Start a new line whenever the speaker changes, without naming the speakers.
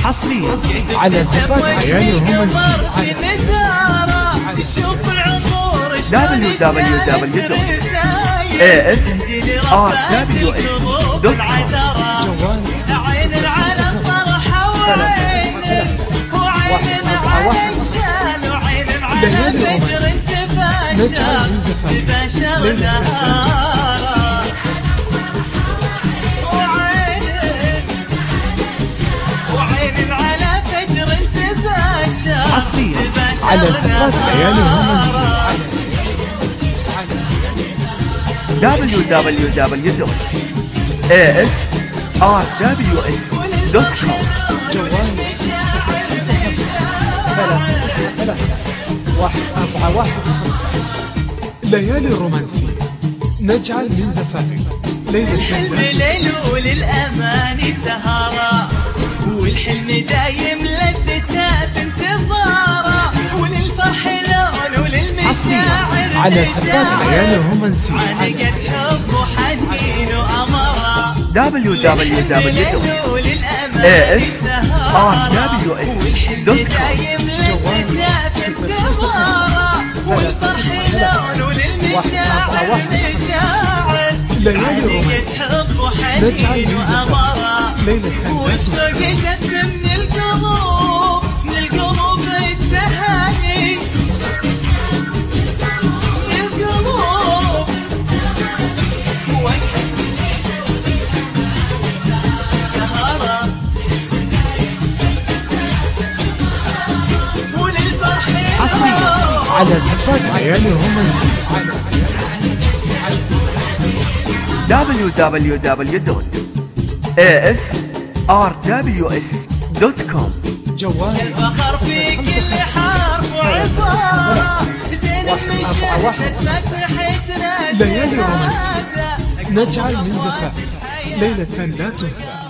حصريا على زفاف عيال الرومانسي نجعل من زفاف حصريا على زفاف عيال الرومانسي
www.afrws.com
جوال 055-391-415 ليالي الرومانسي نجعل من زفافك ليلة
الليل وللأماني سهرة والحلم دايم لذته بانتظاره وللفرح لون وللمشاعر
على زفاف عيال الرومانسي
عانقت حب وحنين وأمره
www.afrws.com
والفرح لون وللمشاعر
ليالي الرومانسي نجعل من زفاف ليلة
والشوق يزف من القلوب التهاني من القلوب سهرة وللفرح
حصريا على زفاف عيال الرومانسي
www.afrws.com
جوال
الفخر في كل حرف وعبارة زين مشيت اسمك حسنا
ليالي الرومانسي نجعل من زفاف ليلة لا تنسى.